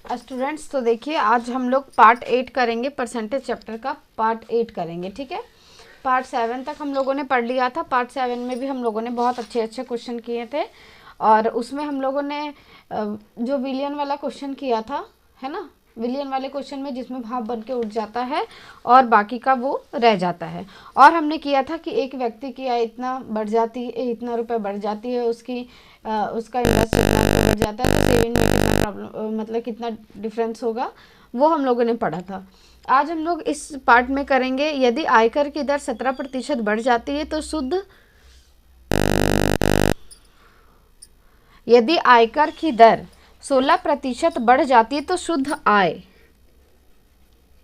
Students, तो देखिए आज हम लोग पार्ट 8 करेंगे, परसेंटेज चैप्टर का पार्ट 8 करेंगे। ठीक है, पार्ट 7 तक हम लोगों ने पढ़ लिया था। पार्ट 7 में भी हम लोगों ने बहुत अच्छे अच्छे क्वेश्चन किए थे और उसमें हम लोगों ने जो विलियन वाला क्वेश्चन किया था, है ना, विलियन वाले क्वेश्चन में जिसमें भाव बन के उठ जाता है और बाकी का वो रह जाता है। और हमने किया था कि एक व्यक्ति की आय इतना बढ़ जाती है, इतना रुपए बढ़ जाती है, उसका इन्वेस्ट इतना रुपये बढ़ जाता है, तो सेविंग में कितना प्रॉब्लम, मतलब कितना डिफरेंस होगा, वो हम लोगों ने पढ़ा था। आज हम लोग इस पार्ट में करेंगे, यदि आयकर की दर 17% बढ़ जाती है तो शुद्ध, यदि आयकर की दर 16% बढ़ जाती है तो शुद्ध आय,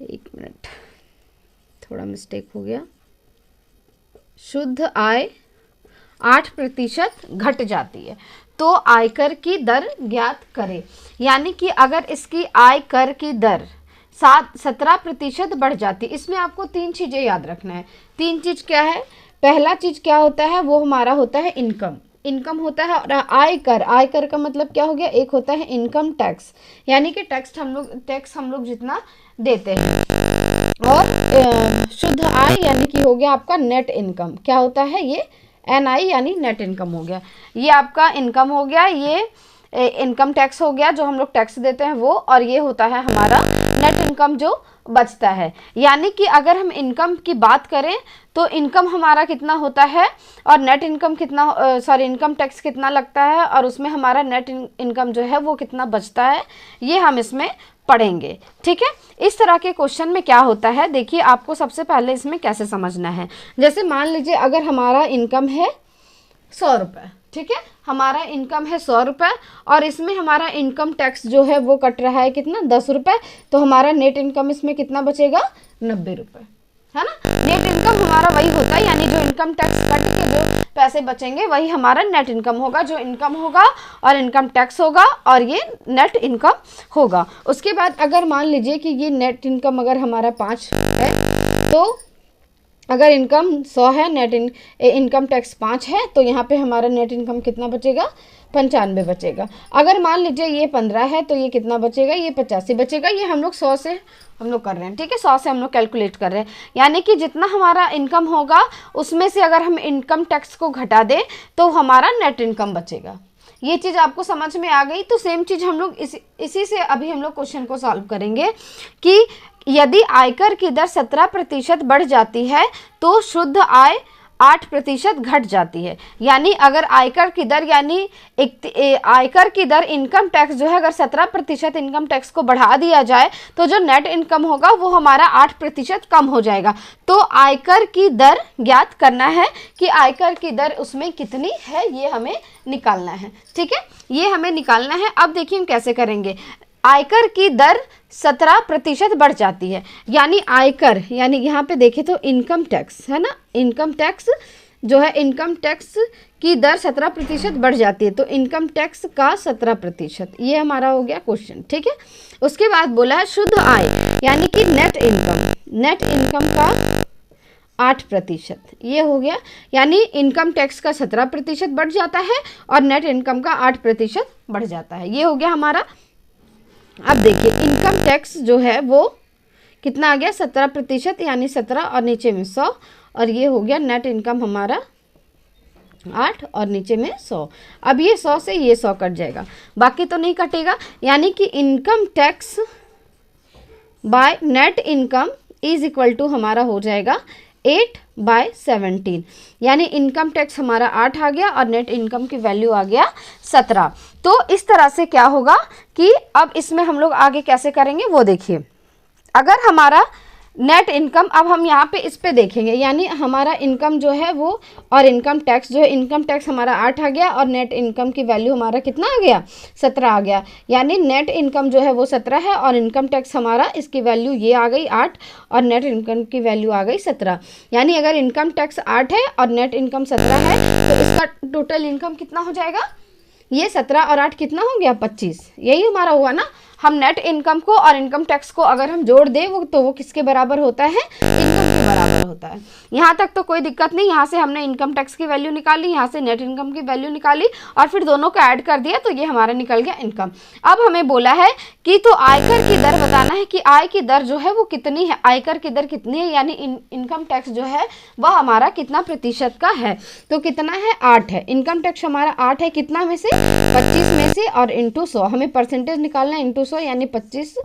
एक मिनट थोड़ा मिस्टेक हो गया, शुद्ध आय 8% घट जाती है तो आयकर की दर ज्ञात करें। यानी कि अगर इसकी आयकर की दर 17% बढ़ जाती है, इसमें आपको 3 चीज़ें याद रखना है। 3 चीज़ क्या है? पहला चीज़ क्या होता है, वो हमारा होता है इनकम, इनकम होता है। और आयकर, आयकर का मतलब क्या हो गया, एक होता है इनकम टैक्स, यानी कि टैक्स हम लोग जितना देते हैं। और शुद्ध आय यानी कि हो गया आपका नेट इनकम, क्या होता है ये, NI यानी नेट इनकम हो गया। ये आपका इनकम हो गया, ये इनकम टैक्स हो गया जो हम लोग टैक्स देते हैं वो, और ये होता है हमारा नेट इनकम जो बचता है। यानी कि अगर हम इनकम की बात करें तो इनकम हमारा कितना होता है और नेट इनकम कितना, इनकम टैक्स कितना लगता है और उसमें हमारा नेट इनकम जो है वो कितना बचता है, ये हम इसमें पढ़ेंगे। ठीक है, इस तरह के क्वेश्चन में क्या होता है, देखिए आपको सबसे पहले इसमें कैसे समझना है। जैसे मान लीजिए अगर हमारा इनकम है 100 रुपये, ठीक है, हमारा इनकम है 100 रुपये और इसमें हमारा इनकम टैक्स जो है वो कट रहा है कितना, 10 रुपये, तो हमारा नेट इनकम इसमें कितना बचेगा, 90 रुपये, है ना। नेट इनकम हमारा वही होता है, यानी जो इनकम टैक्स कट के जो पैसे बचेंगे वही हमारा नेट इनकम होगा, जो इनकम होगा और इनकम टैक्स होगा और ये नेट इनकम होगा। उसके बाद अगर मान लीजिए कि ये नेट इनकम अगर हमारा 5 है, तो अगर इनकम 100 है, नेट इनकम टैक्स 5 है, तो यहाँ पे हमारा नेट इनकम कितना बचेगा, 95 बचेगा। अगर मान लीजिए ये 15 है तो ये कितना बचेगा, ये 85 बचेगा। ये हम लोग 100 से हम लोग कर रहे हैं, ठीक है, 100 से हम लोग कैलकुलेट कर रहे हैं। यानी कि जितना हमारा इनकम होगा उसमें से अगर हम इनकम टैक्स को घटा दें तो हमारा नेट इनकम बचेगा। ये चीज़ आपको समझ में आ गई। तो सेम चीज़ हम लोग इसी से अभी हम लोग क्वेश्चन को सॉल्व करेंगे कि यदि आयकर की दर 17% बढ़ जाती है तो शुद्ध आय 8% घट जाती है। यानी अगर आयकर की दर, यानी आयकर की दर इनकम टैक्स जो है अगर 17% इनकम टैक्स को बढ़ा दिया जाए तो जो नेट इनकम होगा वो हमारा 8% कम हो जाएगा। तो आयकर की दर ज्ञात करना है कि आयकर की दर उसमें कितनी है, ये हमें निकालना है। ठीक है, ये हमें निकालना है। अब देखिए हम कैसे करेंगे। आयकर की दर 17% बढ़ जाती है, यानी आयकर, यानी यहाँ पे देखें तो इनकम टैक्स है ना, इनकम टैक्स जो है, इनकम टैक्स की दर 17% बढ़ जाती है, तो इनकम टैक्स का 17%, ये हमारा हो गया क्वेश्चन। ठीक है, उसके बाद बोला है शुद्ध आय, यानी कि नेट इनकम, नेट इनकम का 8%, ये हो गया। यानी इनकम टैक्स का 17% बढ़ जाता है और नेट इनकम का 8% बढ़ जाता है, ये हो गया हमारा। अब देखिए इनकम टैक्स जो है वो कितना आ गया, 17%, यानी 17 और नीचे में 100, और ये हो गया नेट इनकम हमारा 8 और नीचे में 100। अब ये 100 से ये 100 कट जाएगा, बाकी तो नहीं कटेगा। यानी कि income tax by net income is equal to हमारा हो जाएगा 8/17, यानी इनकम टैक्स हमारा 8 आ गया और नेट इनकम की वैल्यू आ गया 17। तो इस तरह से क्या होगा कि अब इसमें हम लोग आगे कैसे करेंगे वो देखिए। अगर हमारा नेट इनकम, अब हम यहाँ पे इस पे देखेंगे, यानी हमारा इनकम जो है वो और इनकम टैक्स जो है, इनकम टैक्स हमारा 8 आ गया और नेट इनकम की वैल्यू हमारा कितना आ गया, 17 आ गया। यानी नेट इनकम जो है वो 17 है और इनकम टैक्स हमारा, इसकी वैल्यू ये आ गई 8 और नेट इनकम की वैल्यू आ गई 17। यानी अगर इनकम टैक्स 8 है और नेट इनकम 17 है तो इसका टोटल इनकम कितना हो जाएगा, ये 17 और 8 कितना हो गया, 25, यही हमारा हुआ ना। हम नेट इनकम को और इनकम टैक्स को अगर हम जोड़ दें वो किसके बराबर होता है, इनकम के बराबर होता है। यहाँ तक तो कोई दिक्कत नहीं। यहाँ से हमने इनकम टैक्स की वैल्यू निकाली, यहाँ से नेट इनकम की वैल्यू निकाली और फिर दोनों को ऐड कर दिया तो ये हमारा निकल गया इनकम। अब हमें बोला है कि तो आयकर की दर बताना है कि आय की दर जो है वो कितनी है, आयकर की दर कितनी है, यानी इनकम टैक्स जो है वह हमारा कितना प्रतिशत का है। तो कितना है, 8 है। इनकम टैक्स हमारा 8 है, कितना में से, 25 में से, और इंटू 100 हमें परसेंटेज निकालना है, इंटू 100 यानी 25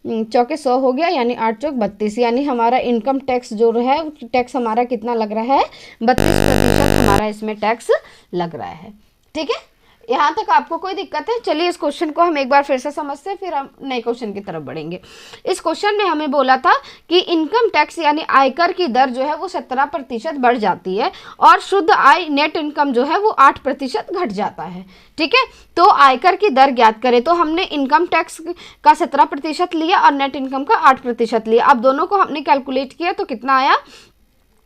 चौके 100 हो गया, यानी 8 चौक 32, यानी हमारा इनकम टैक्स जो है टैक्स हमारा कितना लग रहा है, 32% हमारा इसमें टैक्स लग रहा है। ठीक है, यहाँ तक आपको कोई दिक्कत है? चलिए इस क्वेश्चन को हम एक बार फिर से समझते हैं, फिर हम नए क्वेश्चन की तरफ बढ़ेंगे। इस क्वेश्चन में हमें बोला था कि इनकम टैक्स यानी आयकर की दर जो है वो 17% बढ़ जाती है और शुद्ध आय नेट इनकम जो है वो 8% घट जाता है। ठीक है, तो आयकर की दर ज्ञात करें। तो हमने इनकम टैक्स का 17% लिया और नेट इनकम का 8% लिया। अब दोनों को हमने कैलकुलेट किया तो कितना आया,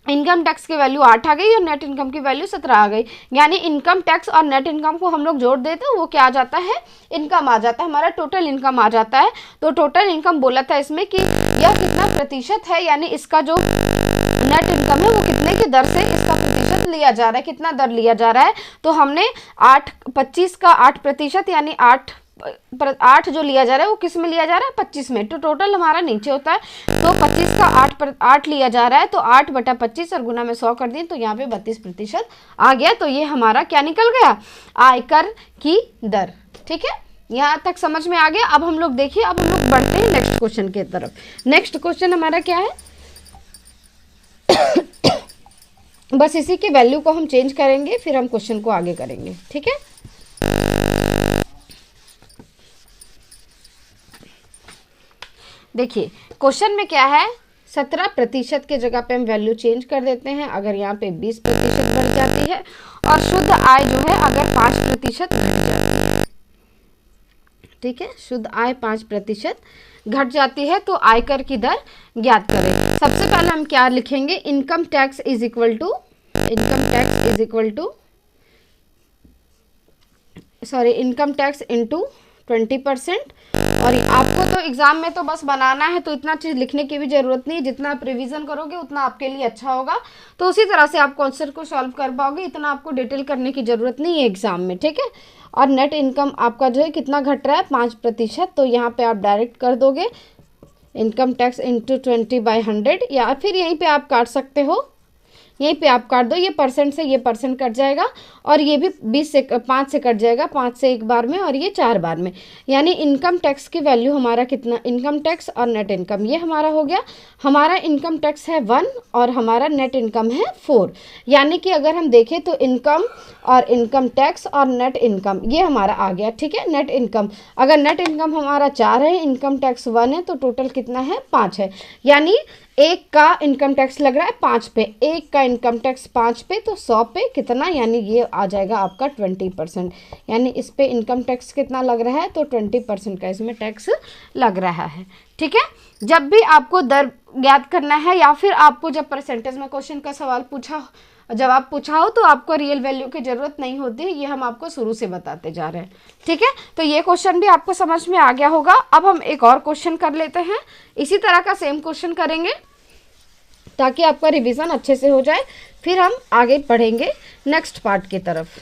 इनकम टैक्स की वैल्यू 8 आ गई और नेट इनकम की वैल्यू 17 आ गई। यानी इनकम टैक्स और नेट इनकम को हम लोग जोड़ देते हैं, वो क्या आ जाता है, इनकम आ जाता है, हमारा टोटल इनकम आ जाता है। तो टोटल इनकम बोला था इसमें कि यह कितना प्रतिशत है, यानी इसका जो नेट इनकम है वो कितने की दर से इसका प्रतिशत लिया जा रहा है, कितना दर लिया जा रहा है। तो हमने 25 का 8% यानी 8 जो लिया जा रहा है वो किस में लिया जा रहा है, 25 में। तो टोटल हमारा नीचे होता है, तो 25 का 8 लिया जा रहा है, तो 8/25 और गुना में 100 कर दें तो यहाँ पे 32% आ गया। तो ये हमारा क्या निकल गया, आयकर की दर। ठीक है, यहाँ तक समझ में आ गया। अब हम लोग देखिए, अब हम लोग बढ़ते हैं नेक्स्ट क्वेश्चन की तरफ। नेक्स्ट क्वेश्चन हमारा क्या है बस इसी की वैल्यू को हम चेंज करेंगे, फिर हम क्वेश्चन को आगे करेंगे। ठीक है, देखिए क्वेश्चन में क्या है, 17% के जगह पे हम वैल्यू चेंज कर देते हैं। अगर यहाँ पे 20% बढ़ जाती है और शुद्ध आय जो है अगर 5% घट जाती है। ठीक है, शुद्ध आय 5% घट जाती है तो आयकर की दर ज्ञात करें। सबसे पहले हम क्या लिखेंगे, income tax is equal to income tax into 20%। और आपको तो एग्जाम में तो बस बनाना है, तो इतना चीज़ लिखने की भी ज़रूरत नहीं है। जितना आप रिवीजन करोगे उतना आपके लिए अच्छा होगा, तो उसी तरह से आप क्वेश्चन को सॉल्व कर पाओगे। इतना आपको डिटेल करने की ज़रूरत नहीं है एग्जाम में। ठीक है, और नेट इनकम आपका जो है कितना घट रहा है, 5%। तो यहाँ पे आप डायरेक्ट कर दोगे इनकम टैक्स इंटू 20/100, या फिर यहीं पे आप काट सकते हो, यहीं पे आप काट दो, ये परसेंट से ये परसेंट कट जाएगा और ये भी 5 से कट जाएगा, 5 से एक बार में और ये 4 बार में। यानी इनकम टैक्स की वैल्यू हमारा कितना, इनकम टैक्स और नेट इनकम ये हमारा हो गया। हमारा इनकम टैक्स है 1 और हमारा नेट इनकम है 4। यानी कि अगर हम देखें तो इनकम और इनकम टैक्स और नेट इनकम ये हमारा आ गया। ठीक है, नेट इनकम, अगर नेट इनकम हमारा 4 है, इनकम टैक्स 1 है, तो टोटल कितना है, 5 है। यानी 1 का इनकम टैक्स लग रहा है 5 पे, 1 का इनकम टैक्स 5 पे, तो 100 पे कितना, यानी ये आ जाएगा आपका 20%। यानी इस पे इनकम टैक्स कितना लग रहा है, तो 20% का इसमें टैक्स लग रहा है। ठीक है, जब भी आपको दर ज्ञात करना है या फिर आपको जब परसेंटेज में क्वेश्चन का सवाल जवाब पूछा हो तो आपको रियल वैल्यू की जरूरत नहीं होती है, ये हम आपको शुरू से बताते जा रहे हैं। ठीक है, तो ये क्वेश्चन भी आपको समझ में आ गया होगा। अब हम एक और क्वेश्चन कर लेते हैं, इसी तरह का सेम क्वेश्चन करेंगे ताकि आपका रिवीजन अच्छे से हो जाए, फिर हम आगे बढ़ेंगे नेक्स्ट पार्ट की तरफ।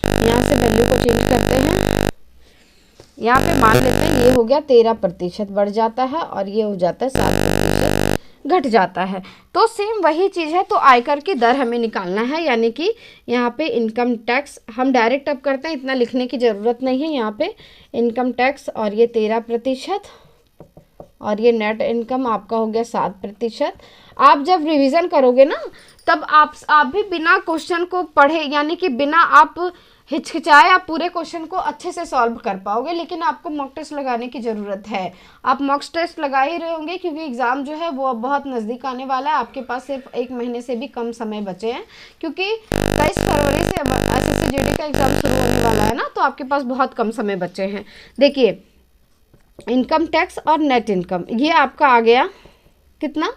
यहाँ से वैल्यू को चेंज करते हैं, यहाँ पे मान लेते हैं ये हो गया 13% बढ़ जाता है और ये हो जाता है 7% घट जाता है। तो सेम वही चीज़ है, तो आयकर की दर हमें निकालना है। यानी कि यहाँ पे इनकम टैक्स हम डायरेक्ट अब करते हैं, इतना लिखने की ज़रूरत नहीं है। यहाँ पे इनकम टैक्स और ये 13% और ये नेट इनकम आपका हो गया 7%। आप जब रिवीजन करोगे ना तब आप भी बिना क्वेश्चन को पढ़े, यानी कि बिना आप हिचकिचाए आप पूरे क्वेश्चन को अच्छे से सॉल्व कर पाओगे। लेकिन आपको मॉक टेस्ट लगाने की ज़रूरत है, आप मॉक टेस्ट लगा ही रहे होंगे क्योंकि एग्ज़ाम जो है वो बहुत नज़दीक आने वाला है। आपके पास सिर्फ 1 महीने से भी कम समय बचे हैं, क्योंकि 23 फरवरी से SSC GD का एग्ज़ाम शुरू होने वाला है ना, तो आपके पास बहुत कम समय बचे हैं। देखिए इनकम टैक्स और नेट इनकम ये आपका आ गया कितना,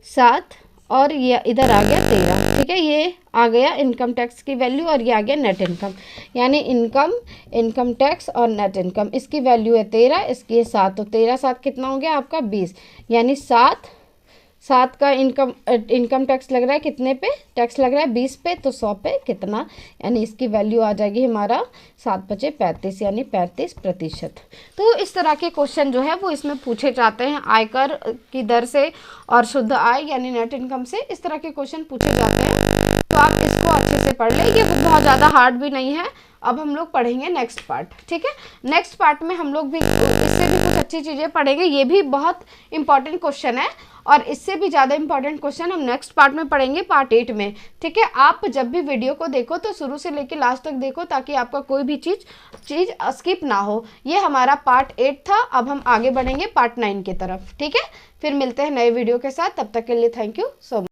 7 और ये इधर आ गया 13। ठीक है, ये आ गया इनकम टैक्स की वैल्यू और ये आ गया नेट इनकम, यानी इनकम टैक्स और नेट इनकम। इसकी वैल्यू है 13, इसकी है 7, तो 13 7 कितना हो गया आपका 20, यानी 7 का इनकम टैक्स लग रहा है कितने पे, टैक्स लग रहा है 20 पे, तो 100 पे कितना, यानी इसकी वैल्यू आ जाएगी हमारा 7 × 5 = 35, यानी 35%। तो इस तरह के क्वेश्चन जो है वो इसमें पूछे जाते हैं, आयकर की दर से और शुद्ध आय यानी नेट इनकम से, इस तरह के क्वेश्चन पूछे जाते हैं। तो आप इसको अच्छे से पढ़ लें, ये बहुत ज़्यादा हार्ड भी नहीं है। अब हम लोग पढ़ेंगे नेक्स्ट पार्ट, ठीक है। नेक्स्ट पार्ट में हम लोग भी इससे भी कुछ अच्छी चीज़ें पढ़ेंगे, ये भी बहुत इंपॉर्टेंट क्वेश्चन है और इससे भी ज़्यादा इंपॉर्टेंट क्वेश्चन हम नेक्स्ट पार्ट में पढ़ेंगे, पार्ट 8 में, ठीक है। आप जब भी वीडियो को देखो तो शुरू से लेकर लास्ट तक देखो, ताकि आपका कोई भी चीज़ स्किप ना हो। ये हमारा पार्ट 8 था, अब हम आगे बढ़ेंगे पार्ट 9 की तरफ, ठीक है। फिर मिलते हैं नए वीडियो के साथ, तब तक के लिए थैंक यू सो मच।